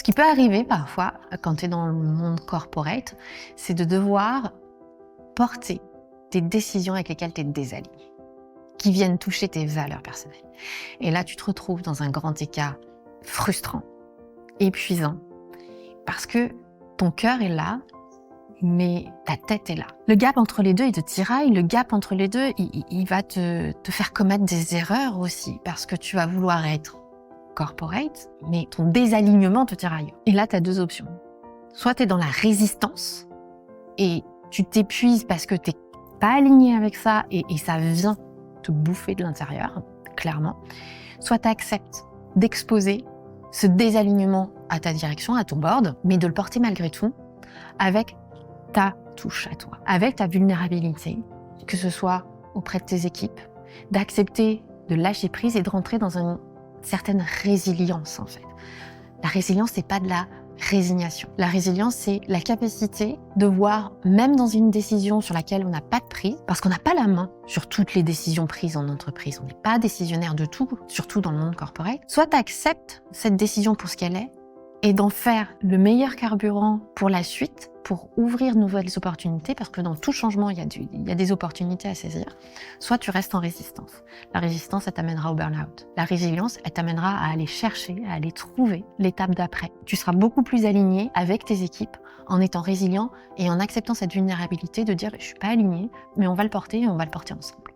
Ce qui peut arriver parfois, quand tu es dans le monde corporate, c'est de devoir porter des décisions avec lesquelles tu es désaligné, qui viennent toucher tes valeurs personnelles. Et là, tu te retrouves dans un grand écart frustrant, épuisant, parce que ton cœur est là, mais ta tête est là. Le gap entre les deux, il te tiraille. Le gap entre les deux, il va te faire commettre des erreurs aussi, parce que tu vas vouloir être corporate, mais ton désalignement te tiraille. Et là, tu as deux options. Soit tu es dans la résistance, et tu t'épuises parce que tu n'es pas aligné avec ça, et ça vient te bouffer de l'intérieur, clairement. Soit tu acceptes d'exposer ce désalignement à ta direction, à ton board, mais de le porter malgré tout avec ta touche à toi, avec ta vulnérabilité, que ce soit auprès de tes équipes, d'accepter de lâcher prise et de rentrer dans une certaine résilience en fait. La résilience, c'est pas de la résignation. La résilience, c'est la capacité de voir, même dans une décision sur laquelle on n'a pas de prise, parce qu'on n'a pas la main sur toutes les décisions prises en entreprise, on n'est pas décisionnaire de tout, surtout dans le monde corporate, soit tu acceptes cette décision pour ce qu'elle est, et d'en faire le meilleur carburant pour la suite, pour ouvrir de nouvelles opportunités, parce que dans tout changement, il y a des opportunités à saisir. Soit tu restes en résistance. La résistance, elle t'amènera au burn-out. La résilience, elle t'amènera à aller chercher, à aller trouver l'étape d'après. Tu seras beaucoup plus aligné avec tes équipes en étant résilient et en acceptant cette vulnérabilité de dire « je suis pas aligné, mais on va le porter et on va le porter ensemble ».